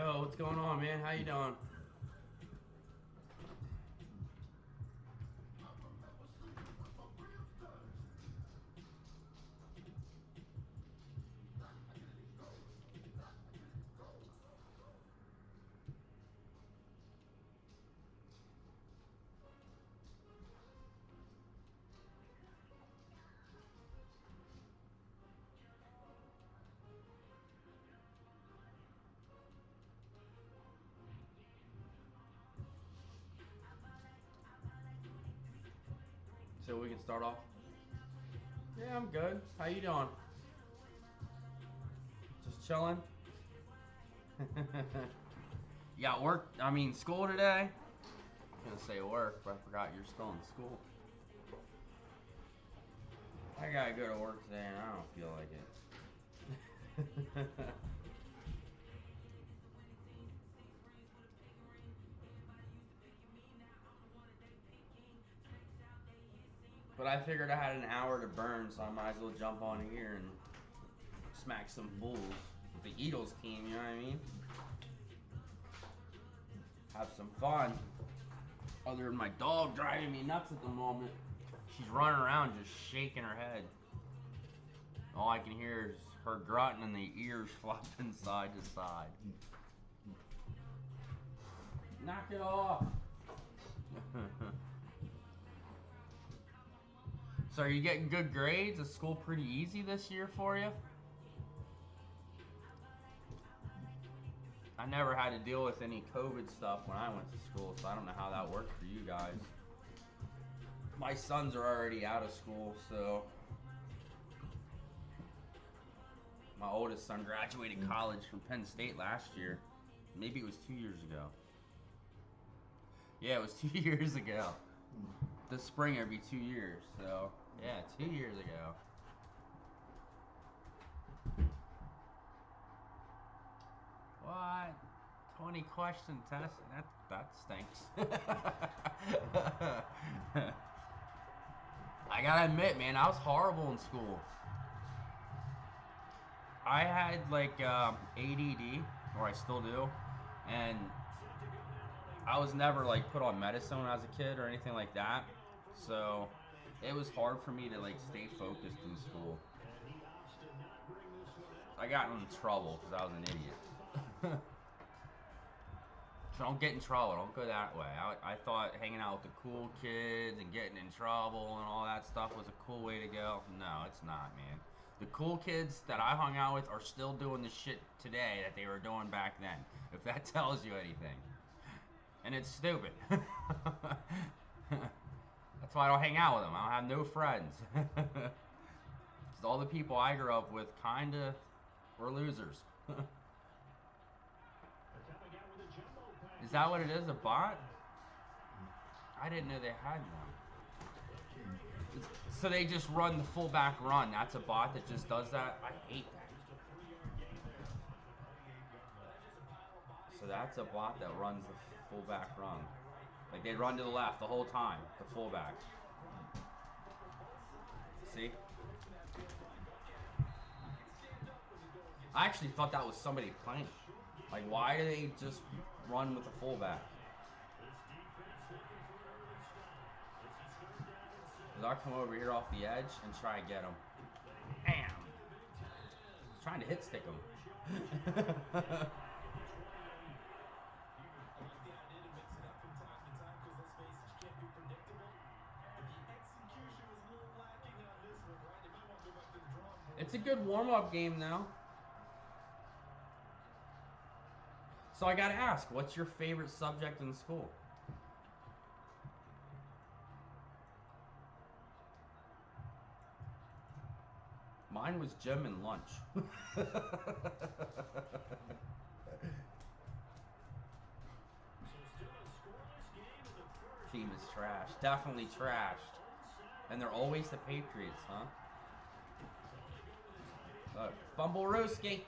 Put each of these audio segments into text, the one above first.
Yo, what's going on, man? How you doing? So we can start off. Yeah, I'm good. How you doing? Just chilling. You got work? I mean, school today? I was gonna say work, but I forgot you're still in school. I gotta go to work today, and I don't feel like it. But I figured I had an hour to burn, so I might as well jump on here and smack some fools with the Eagles team. You know what I mean? Have some fun. Other than my dog driving me nuts at the moment. She's running around just shaking her head. All I can hear is her grunting and the ears flopping side to side. Knock it off! So are you getting good grades? Is school pretty easy this year for you? I never had to deal with any COVID stuff when I went to school, so I don't know how that worked for you guys. My sons are already out of school, so my oldest son graduated college from Penn State last year. Maybe it was 2 years ago. Yeah, it was 2 years ago. This spring it'll be 2 years, so yeah, 2 years ago. What? 20 question test? That stinks. I gotta admit, man, I was horrible in school. I had like ADD, or I still do, and I was never like put on medicine when I was a kid or anything like that. So it was hard for me to like stay focused in school. I got in trouble because I was an idiot. So don't get in trouble. Don't go that way. I thought hanging out with the cool kids and getting in trouble and all that stuff was a cool way to go. No, it's not, man. The cool kids that I hung out with are still doing the shit today that they were doing back then. If that tells you anything. And it's stupid. That's why I don't hang out with them. I don't have no friends. Because all the people I grew up with kinda were losers. Is that what it is, a bot? I didn't know they had one. So they just run the fullback run. That's a bot that just does that? I hate that. So that's a bot that runs the fullback run. Like they run to the left the whole time, the fullback. See? I actually thought that was somebody playing. Like, why do they just run with the fullback? Because I'll come over here off the edge and try and get him. Bam! He's trying to hit stick him. It's a good warm-up game now. So I gotta ask, what's your favorite subject in school? Mine was gym and lunch. Team is trash. Definitely trashed. And they're always the Patriots, huh? Fumble Roski.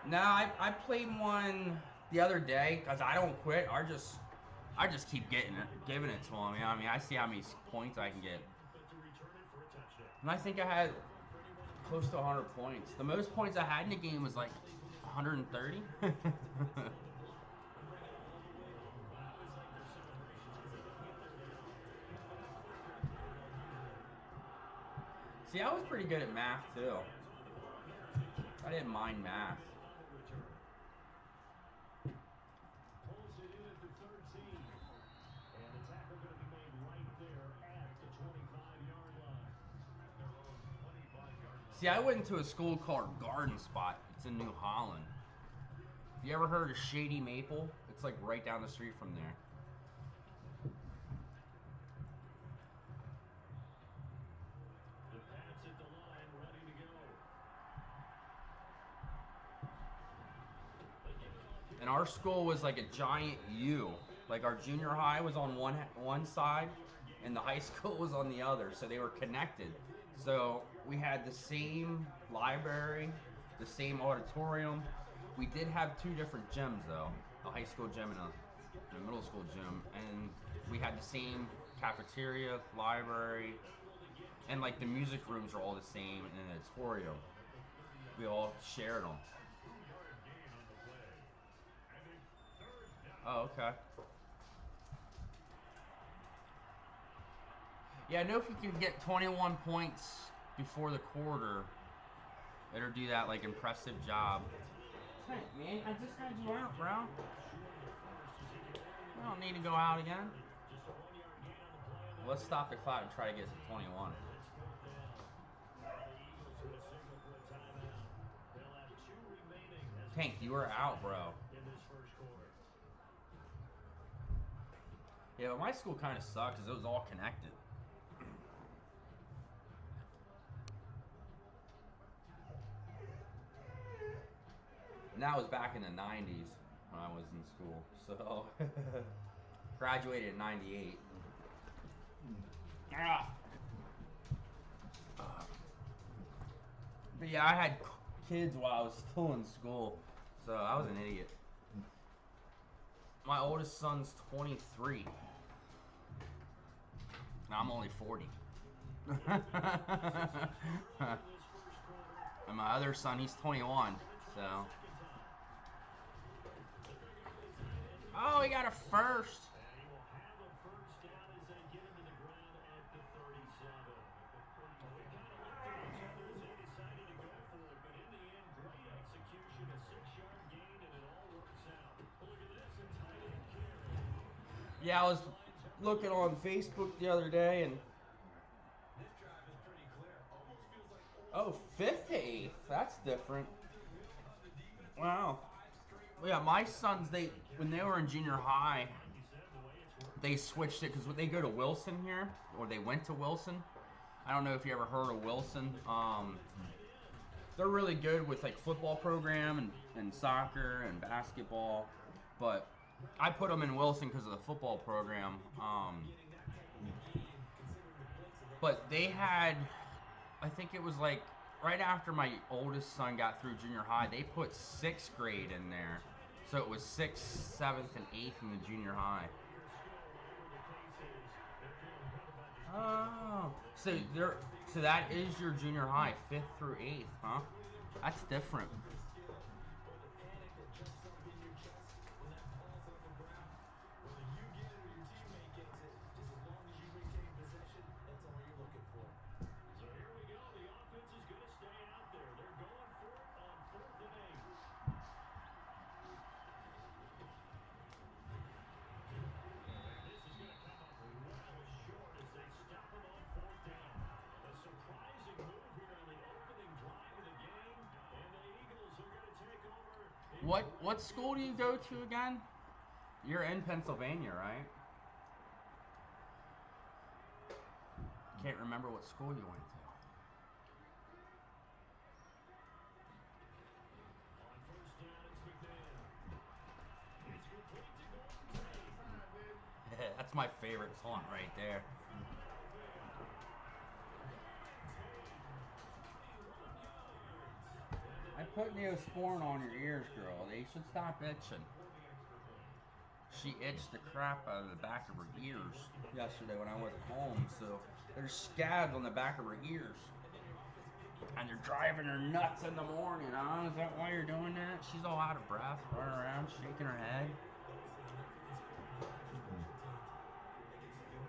No, I played one the other day because I don't quit. I just keep giving it to him. You know what I mean, I see how many points I can get. And I think I had close to 100 points. The most points I had in a game was like 130. See, I was pretty good at math too. I didn't mind math. Pulls it in at the 13. And the tackle going to be made right there at the 25-yard line. At their own 25-yard line. See, I went to a school called Garden Spot. It's in New Holland. Have you ever heard of Shady Maple? It's like right down the street from there. The Pats at the line, ready to go. And our school was like a giant U. Like our junior high was on one side, and the high school was on the other. So they were connected. So we had the same library, the same auditorium. We did have two different gyms though, a high school gym and a middle school gym, and we had the same cafeteria, library, and like the music rooms are all the same, and an auditorium. We all shared them. Oh, okay. Yeah, I know if you can get 21 points before the quarter, it'll do that like impressive job. Hey, man, I just had you out, bro. I don't need to go out again. Let's stop the clock and try to get to 21. Tank, you were out, bro. Yeah, but my school kind of sucked because it was all connected. And that was back in the 90s when I was in school. So, graduated in 98. Ah. But yeah, I had kids while I was still in school. So, I was an idiot. My oldest son's 23. Now I'm only 40. And my other son, he's 21. So. Oh, he got a first. Yeah, I was looking on Facebook the other day and oh, 5th to 8th. That's different. Wow. Yeah, my sons, they when they were in junior high, they switched it because they go to Wilson here, or they went to Wilson. I don't know if you ever heard of Wilson. They're really good with like football program and soccer and basketball, but I put them in Wilson because of the football program. But they had, I think it was like right after my oldest son got through junior high, they put 6th grade in there. So it was 6th, 7th, and 8th in the junior high. Oh, so that is your junior high, 5th through 8th, huh? That's different. What school do you go to again? You're in Pennsylvania, right? Can't remember what school you went to. That's my favorite taunt right there. I put Neosporin on your ears, girl. They should stop itching. She itched the crap out of the back of her ears yesterday when I wasn't home. So there's scabs on the back of her ears. And they're driving her nuts in the morning, huh? Is that why you're doing that? She's all out of breath, running around, shaking her head.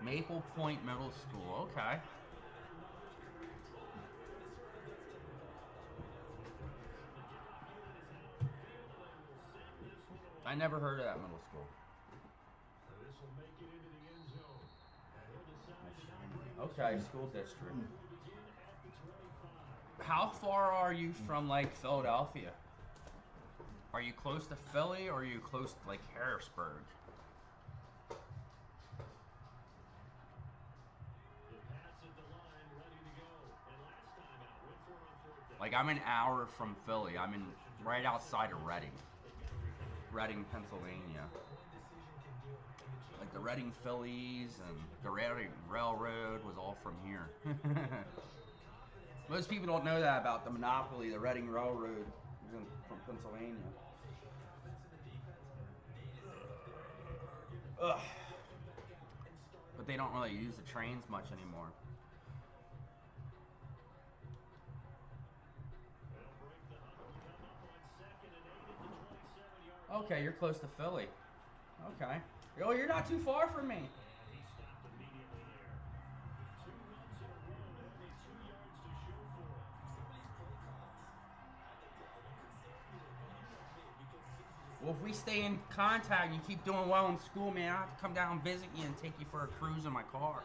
Maple Point Middle School, okay. I never heard of that middle school. This will make it into the end zone. And he'll decide to not bring this Okay, one school up third district. down. Will begin at the 25. How far are you from, like, Philadelphia? Are you close to Philly or are you close to, like, Harrisburg? The pass at the line, ready to go. And last time out, went for it on fourth down. Like, I'm an hour from Philly. I'm in right outside of Reading. Reading, Pennsylvania. Like the Reading Phillies and the Reading Railroad was all from here. Most people don't know that about the monopoly. The Reading Railroad is from Pennsylvania. Ugh. But they don't really use the trains much anymore. They'll break the huddle and come up on 2nd and 8 at the 27-yard line. Okay, you're close to Philly. Okay. Oh, you're not too far from me. And he stopped immediately there. 2 runs in a row and only 2 yards to show for it. Some of these play calls, I think they're a little conservative, but you know me, because it's easy to Well, if we stay in contact and you keep doing well in school, man, I'll have to come down and visit you and take you for a cruise in my car.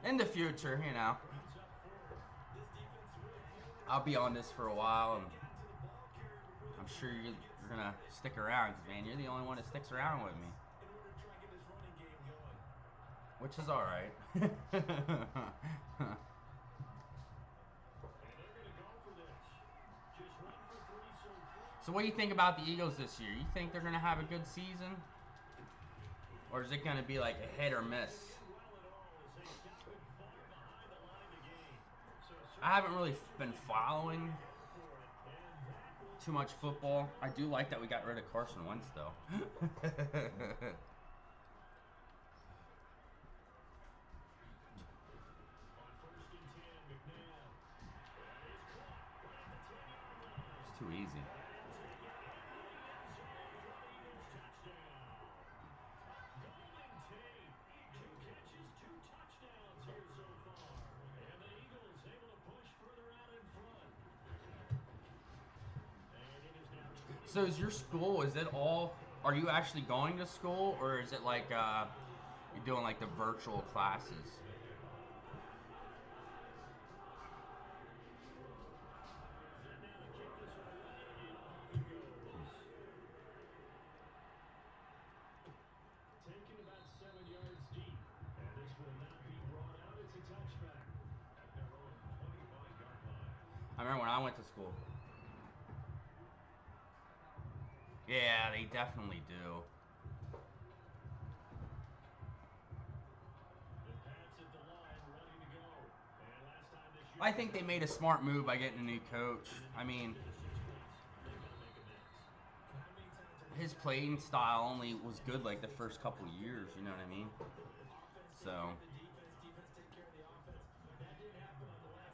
In the future, you know. I'll be on this for a while, and I'm sure you're going to stick around, because, man, you're the only one that sticks around with me. Which is all right. So what do you think about the Eagles this year? You think they're going to have a good season? Or is it going to be like a hit or miss? I haven't really been following too much football. I do like that we got rid of Carson Wentz, though. It's too easy. So is your school, is it all, are you actually going to school, or is it like you're doing like the virtual classes? Taken about 7 yards deep. And this will not be brought out. It's a touchback at their own 25-yard line. I remember when I went to school. Yeah, they definitely do. The pass at the line, ready to go. And last time this year, I think they made a smart move by getting a new coach. I mean, his playing style only was good like the first couple years, you know what I mean? So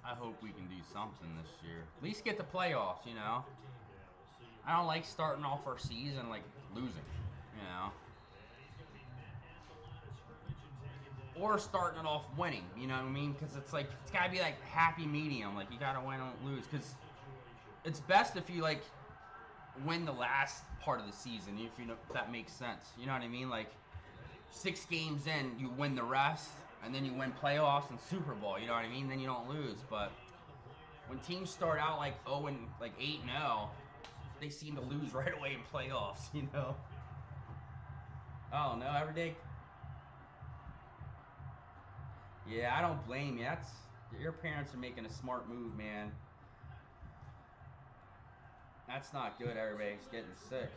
I hope we can do something this year. At least get the playoffs, you know? I don't like starting off our season like losing, you know? Or starting it off winning, you know what I mean? Because it's like, it's got to be like happy medium. Like, you got to win and lose. Because it's best if you, like, win the last part of the season, if you know, if that makes sense. You know what I mean? Like, 6 games in, you win the rest, and then you win playoffs and Super Bowl, you know what I mean? Then you don't lose. But when teams start out like 0 and like 8-0, they seem to lose right away in playoffs, you know? Oh no, every day. Yeah, I don't blame you. Your parents are making a smart move, man. That's not good. Everybody's getting sick.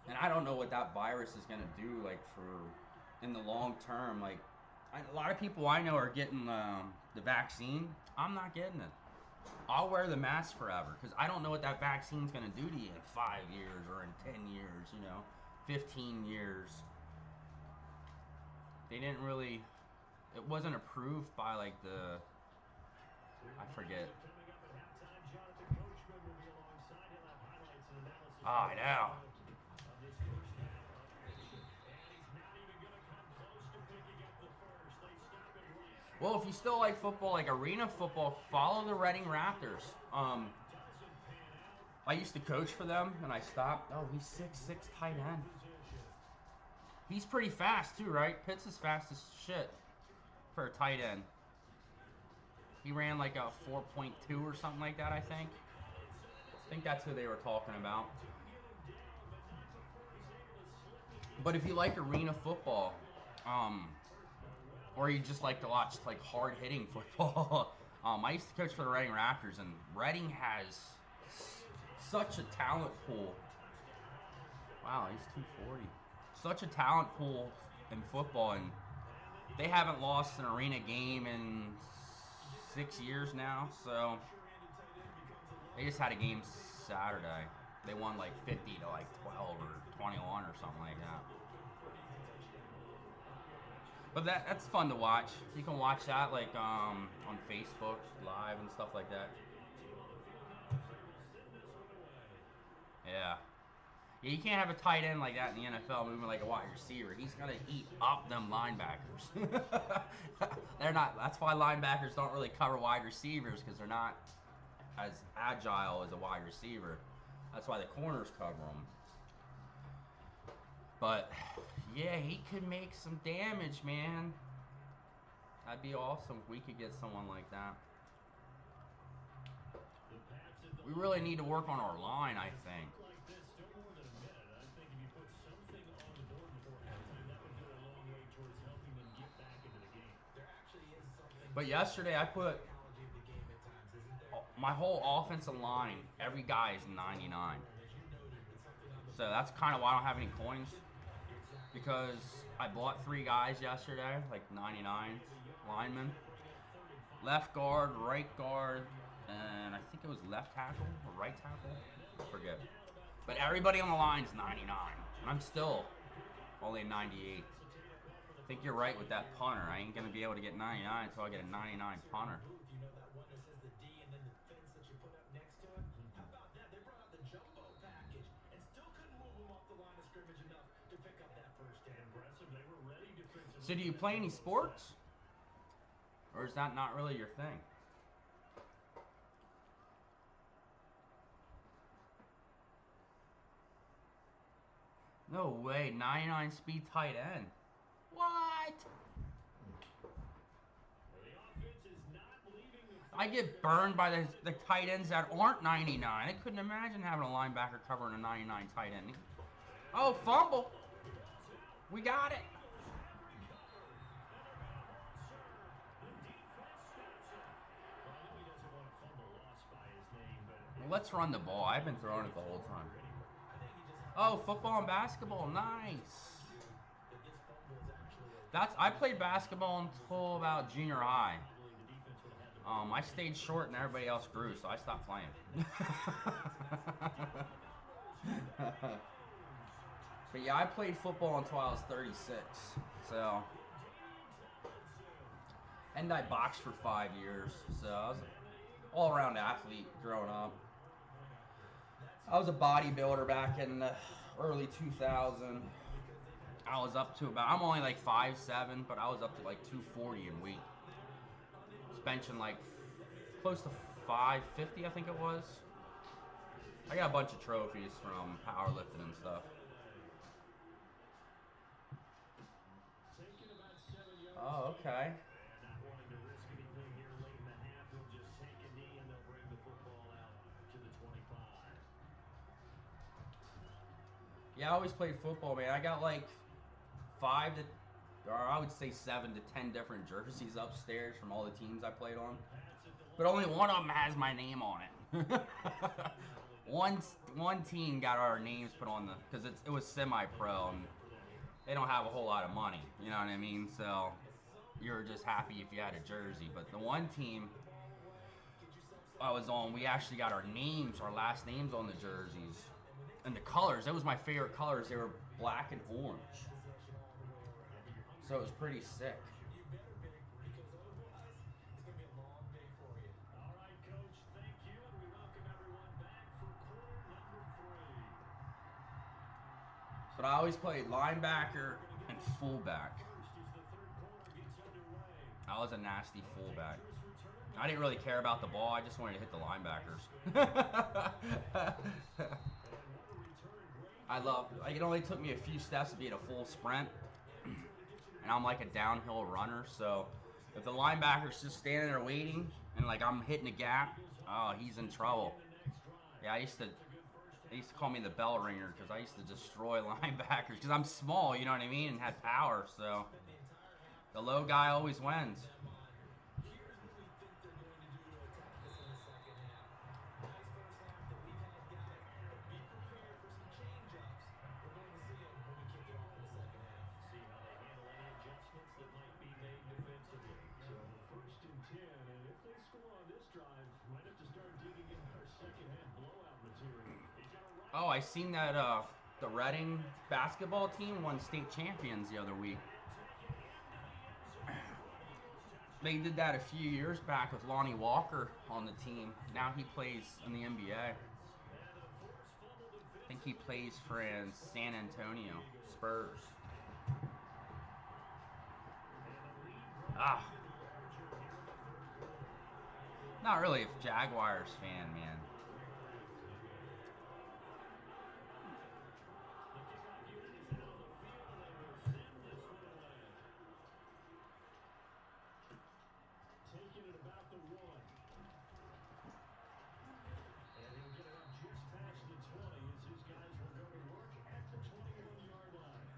And I don't know what that virus is gonna do, like, for in the long term. Like, a lot of people I know are getting the vaccine. I'm not getting it. I'll wear the mask forever because I don't know what that vaccine's gonna do to you in 5 years or in 10 years. 15 years. They didn't really. It wasn't approved by like the. I forget. Oh, I know. Of this first half of action. And he's not even going to come close to picking up the first. They stop it right at Well, if you still like football, like arena football, follow the Reading Raptors. doesn't pan out. I used to coach for them, and I stopped. Oh, he's 6'6" tight end. He's pretty fast too, right? Pitts is fast as shit for a tight end. He ran like a 4.2 or something like that, I think. I think that's who they were talking about. But if you like arena football, or you just like to watch like hard hitting football, I used to coach for the Reading Raptors, and Reading has such a talent pool. Wow, he's 240. Such a talent pool in football, and they haven't lost an arena game in 6 years now, so they just had a game Saturday. They won like 50 to like 12 or 21 or something like that. But that's fun to watch. You can watch that like on Facebook Live and stuff like that. Yeah. Yeah, you can't have a tight end like that in the NFL moving like a wide receiver. He's gonna eat up them linebackers. They're not. That's why linebackers don't really cover wide receivers because they're not as agile as a wide receiver. That's why the corners cover them. But yeah, he could make some damage, man. That'd be awesome if we could get someone like that. We really need to work on our line, I think. Like this, still more than a minute. I think if you put something on the board before halftime, that would go a long way towards helping them get back into the game. There actually is something. But yesterday I put Psychology of the game at times, isn't there? my whole offensive line, every guy is 99. As you noted, with something on the So that's kind of why I don't have any coins. Because I bought 3 guys yesterday, like 99 linemen. Left guard, right guard, and I think it was left tackle or right tackle. I forget. But everybody on the line's 99. And I'm still only 98. I think you're right with that punter. I ain't going to be able to get 99 until I get a 99 punter. You know that one that says the D and then the fence that you put up next to it? How about that? They brought out the jumbo package and still couldn't move them off the line of scrimmage enough to pick up that first down. Impressive. They were ready defensively. So do you play any sports? Or is that not really your thing? No way, 99 speed tight end. What? I get burned by the tight ends that aren't 99. I couldn't imagine having a linebacker covering a 99 tight end. Oh, fumble. We got it. Well, let's run the ball. I've been throwing it the whole time. Oh, football and basketball. Nice. I played basketball until about junior high. I stayed short and everybody else grew, so I stopped playing. But yeah, I played football until I was 36. So, and I boxed for 5 years. So I was an all-around athlete growing up. I was a bodybuilder back in the early 2000s. I was up to about, I'm only like 5'7", but I was up to like 240 in weight. I was benching like close to 550, I think it was. I got a bunch of trophies from powerlifting and stuff. Oh, okay. And not wanting to risk anything here late in the half, he'll just take a knee and they'll bring the football out to the 25. Yeah, I always played football, man. I got like 5 to, or I would say 7 to 10 different jerseys upstairs from all the teams I played on. But only one of them has my name on it. One team got our names put on the, because it was semi-pro, and they don't have a whole lot of money, you know what I mean? So you're just happy if you had a jersey. But the one team, I was on, we actually got our names, our last names on the jerseys. And the colors, that was my favorite colors. They were black and orange. So it was pretty sick. You better big, because otherwise, it's going to be a long day for you. All right, Coach, thank you, and we welcome everyone back for quarter number 3. But I always played linebacker and fullback. First as the third quarter gets underway. I was a nasty fullback. I didn't really care about the ball. I just wanted to hit the linebackers. It only took me a few steps to be at a full sprint. And I'm like a downhill runner. So if the linebacker's just standing there waiting and like I'm hitting a gap, oh, he's in trouble. Yeah, they used to call me the bell ringer because I used to destroy linebackers because I'm small, you know what I mean, and had power. So the low guy always wins. Here's what we think they're going to do to attack us in the second half. Nice first half that we've had, guys, but be prepared for some change-ups. We're going to see them when we kick it off in the second half. See how they handle any adjustments that might be made defensively. So first and 10, and if they score on this drive, might have to start digging into our second half blowout material. Oh, I seen that the Reading basketball team won state champions the other week. They did that a few years back with Lonnie Walker on the team. Now he plays in the NBA. I think he plays for San Antonio Spurs. Ah. Not really a Jaguars fan, man. Taking it about the 1. And he'll get it up just past the 20 as his guys will go to work at the 21-yard line.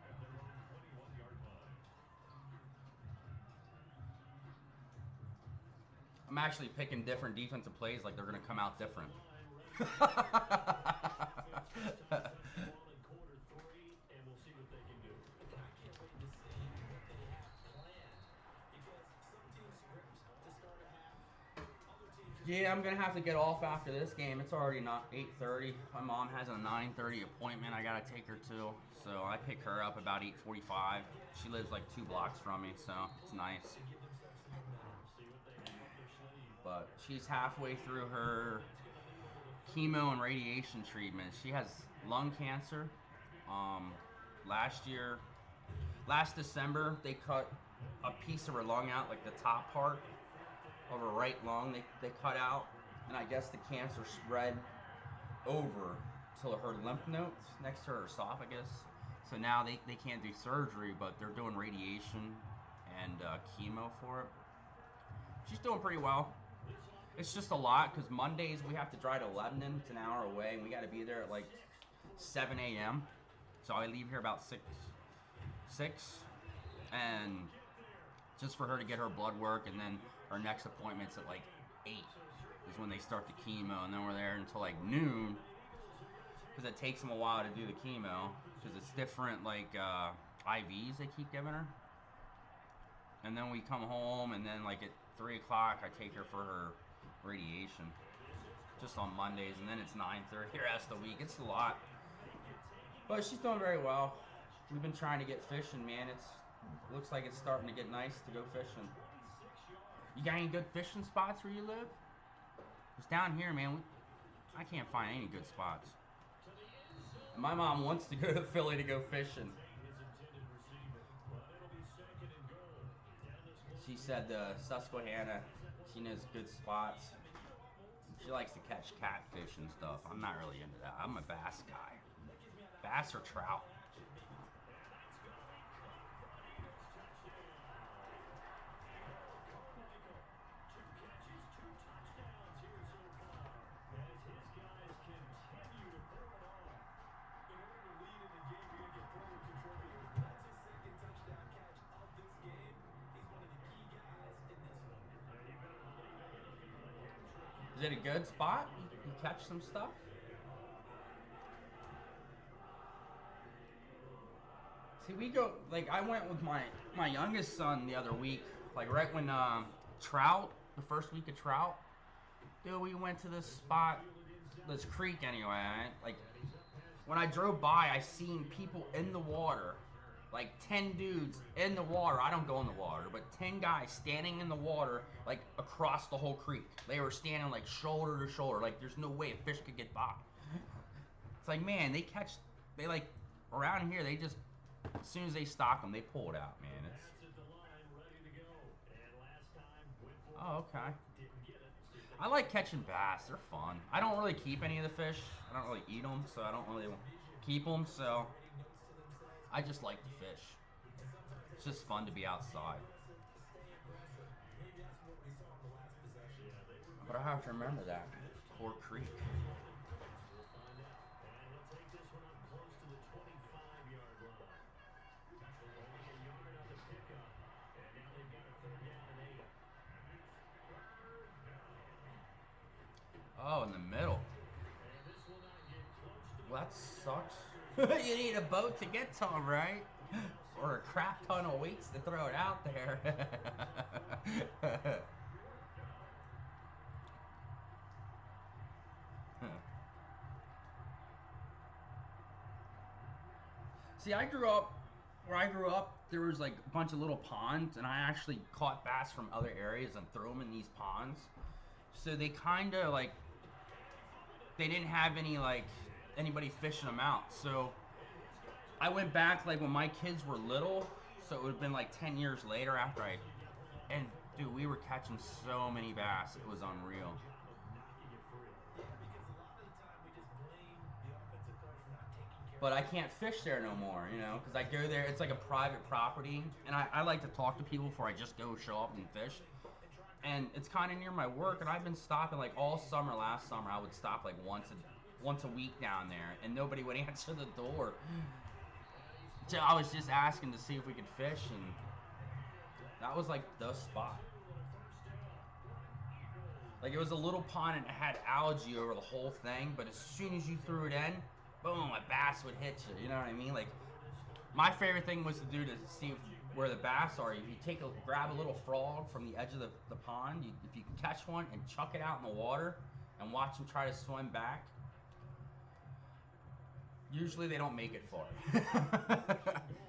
At their own 21-yard line. I'm actually picking different defensive plays like they're going to come out different. And we'll see what they can do. I can't wait to see what they have planned, because some teams script to start a half. Other teams Yeah, I'm going to have to get off after this game. It's already not 8:30. My mom has a 9:30 appointment I got to take her to. So I pick her up about 8:45. She lives like 2 blocks from me, so it's nice. But she's halfway through her chemo and radiation treatment. She has lung cancer. Last December, they cut a piece of her lung out, like the top part of her right lung. They cut out, and I guess the cancer spread over to her lymph nodes next to her esophagus. So now they can't do surgery, but they're doing radiation and chemo for it. She's doing pretty well. It's just a lot because Mondays we have to drive to Lebanon. It's an hour away, and we got to be there at like 7 a.m. So I leave here about 6, and just for her to get her blood work, and then our next appointment's at like 8 is when they start the chemo, and then we're there until like noon because it takes them a while to do the chemo because it's different like IVs they keep giving her. And then we come home, and then like at 3 o'clock I take her for her radiation just on Mondays, and then it's 9:30 the rest of the week. It's a lot, but she's doing very well. We've been trying to get fishing, man. It looks like it's starting to get nice to go fishing. You got any good fishing spots where you live? Because down here, man, I can't find any good spots. And my mom wants to go to Philly to go fishing. She said Susquehanna, she knows good spots. She likes to catch catfish and stuff. I'm not really into that. I'm a bass guy. Bass or trout. Is it a good spot? You catch some stuff? See, we go, like, I went with my youngest son the other week, like, right when trout, the first week of trout, Dude, we went to this spot, this creek anyway. Like, when I drove by, I seen people in the water. Like 10 dudes in the water. I don't go in the water, but 10 guys standing in the water, like across the whole creek. They were standing like shoulder to shoulder. Like there's no way a fish could get by. It's like, man, they like, around here, they just, as soon as they stock them, they pull it out, man. Oh, okay. I like catching bass. They're fun. I don't really keep any of the fish. I don't really eat them, so I don't really keep them. So I just like to fish. It's just fun to be outside. But I have to remember that. Core Creek. We'll find out. And he'll take this one up close to the 25-yard line. Only a yard on the pickup. And now they've got a 3rd down and 8. Oh, in the middle. And this will not get close to Well, that the sucks. You need a boat to get to them, right? Or a crap ton of weights to throw it out there. See, where I grew up, there was like a bunch of little ponds, and I actually caught bass from other areas and threw them in these ponds. So they kind of like, they didn't have anybody fishing them out. So I went back like when my kids were little, so it would have been like 10 years later after and dude, we were catching so many bass, it was unreal. But I can't fish there no more, because I go there, it's like a private property, and I like to talk to people before I just go show up and fish. And it's kind of near my work, and I've been stopping like all summer. Last summer, I would stop like once a week down there, and nobody would answer the door. So I was just asking to see if we could fish, and that was like the spot. Like it was a little pond and it had algae over the whole thing, but as soon as you threw it in, boom, a bass would hit you. You know what I mean? Like my favorite thing was to do to see where the bass are. If you grab a little frog from the edge of the pond, if you can catch one and chuck it out in the water and watch them try to swim back, usually they don't make it far.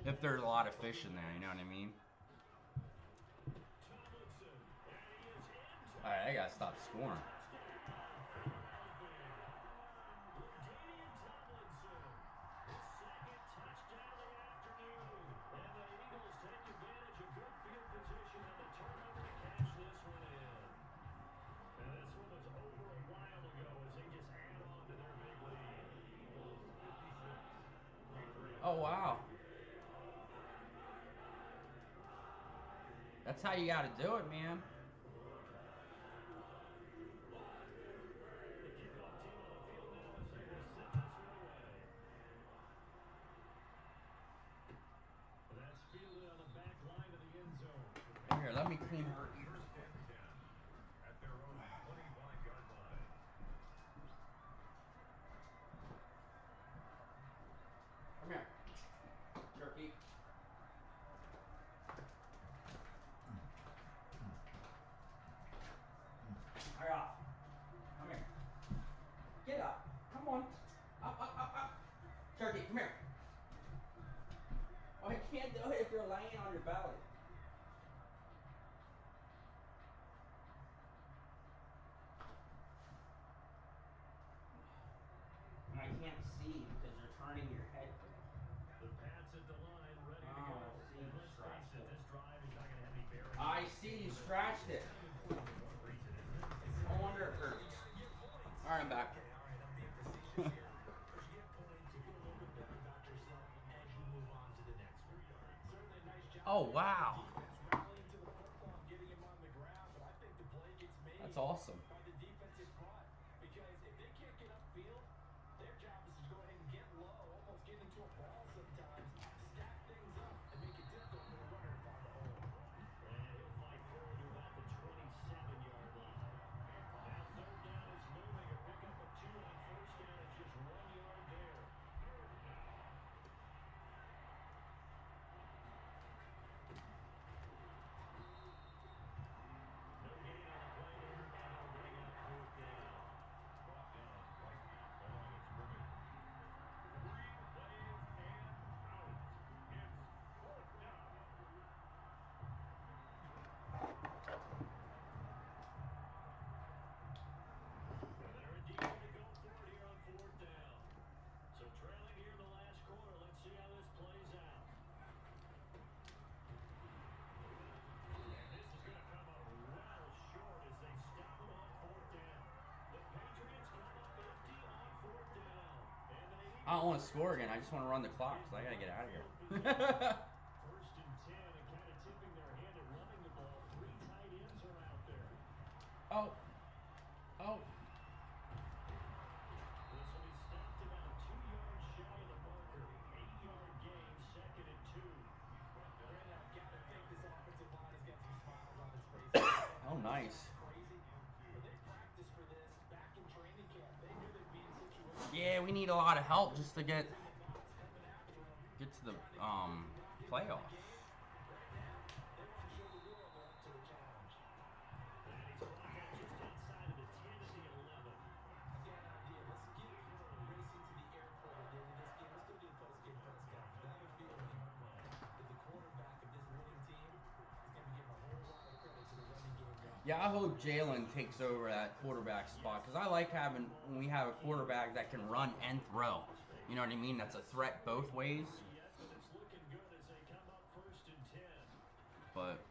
If there's a lot of fish in there, you know what I mean? Alright, I gotta stop scoring. Oh, wow. That's how you gotta do it, man. Here, let me clean her ears quick. At their own 25-yard line. Come here. Turkey. Hurry off. Come here. Get up. Come on. Up. Turkey, come here. Oh, I can't do it if you're laying on your belly. And I can't see because you're turning your head to me. The Pats at the line, ready to Oh, go. I see. And You let's face scratched it, it. this drive is not going to have any bearing. I see you scratched it. No wonder it hurts. All right, I'm back. I'm being facetious here. But you get points, you feel a little bit better about yourself as you move on to the next one. Certainly a nice job. Oh, wow. Defense rallying to the football, getting him on the ground, but I think the play gets made That's awesome. by the defensive front. Because if they can't get upfield, their job is to go ahead and get low, almost get into a ball sometimes, stack things up, and make it difficult for the runner to find a hole. And he'll fight forward to about the 27-yard line. Now 3rd down is moving. A pickup of 2 on 1st down. It's just 1 yard there. No gain on the play there, and it'll bring I don't want to score again. I just want to run the clock, so I gotta get out of here. First and 10, and kind of tipping their hand at running the ball. 3 tight ends are out there. Oh. Oh. This one is stopped about 2 yards shy of the marker. 8-yard gain, second and 2. Brandon, I've got to think this offensive line has got some smiles on its faces. Oh, nice. Crazy. When they practiced for this back in training camp, they knew they'd be in situations. Yeah, we need a lot of help just to get In the box coming after them, to the trying to keep them from knocking down playoffs. the game. Right now, they want to show the world they're up to the challenge. And he's brought down just outside of the 10 and the 11. I've got an idea. Let's skip racing to the airport at the end of this game. Let's go do the post-game press conference. I have a feeling that the quarterback of this winning team is going to be giving a whole lot of credit to the running game to Yeah, I hope Jalen takes over that quarterback spot because I like having when we have a quarterback that can run and throw. You know what I mean? That's a threat both ways. Yet, but it's looking good as they come up first and 10. But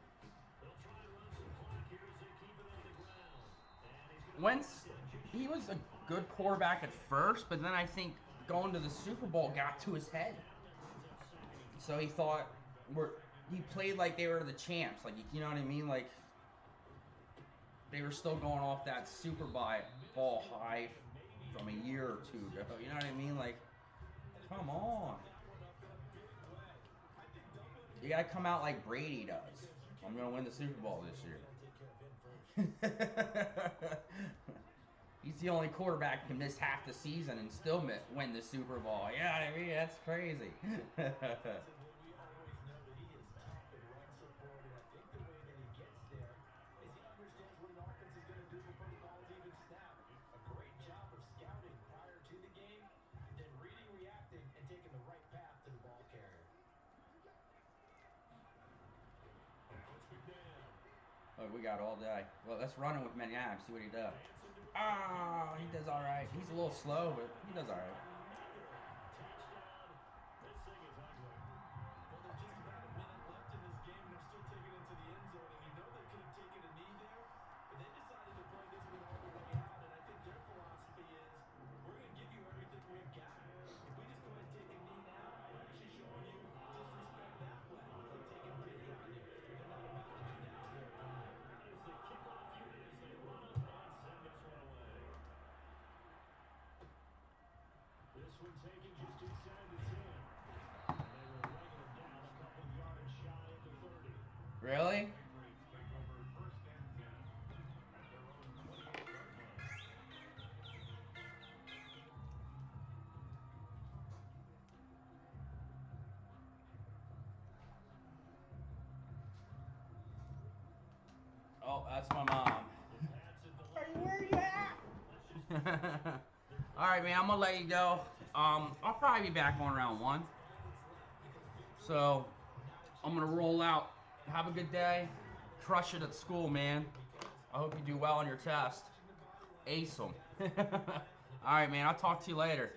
They'll try and run some clock here as they keep it on the ground. And he's going to be Wentz, brought down just he was shy a of 5. good quarterback at first, but then I think going to the Super Bowl got to his head. That brings up second and So he thought he played like they were the champs. Like, you know what I mean? Like they were still going off that Super Bowl high from a year or two ago. You know what I mean? Like, come on. that one up in a big way. I think doubling You gotta come out like Brady does. I'm gonna win the Super Bowl this year. take care of him first. He's the only quarterback who can miss half the season and still win the Super Bowl. You know what I mean? That's crazy. Offensively, we always know that he is tough and run support, and I think the way that he gets there is he understands what an offense is going to do before the ball is even snapped. A great job of scouting prior to the game, then reading, reacting, and taking the right path to the ball carrier. Coach McNabb. Oh, we got all day. Well, let's run it with McNabb. See what he does. Dancing to it. Ah, he does all right. He's a little slow, but he does all right. Another touchdown. This thing is ugly. Well, there's just about a minute left in this game, and they're still taking it to the end zone, and you know they could have taken a knee there, but they decided to play this one all the way out, and I think their philosophy is we're going to give you everything we've got. If we just go ahead and take a knee now, we're actually showing you disrespect that way. It's like taking pity on you. They're not about to do that to their opponent. That is the kickoff unit as they run and send this one away. This one taken just inside the 10. And they will wrangle him down a couple yards shy of the 30. Really? Patriots take over first and 10 at their own 28-yard line. Oh, that's my mom. The Pats at the Hey, line. where you at? Let's just be clear. They're All right, man. I'm gonna let you go. I'll probably be back on round 1. So I'm gonna roll out. Have a good day. Crush it at school, man. I hope you do well on your test. Ace them. All right, man. I'll talk to you later.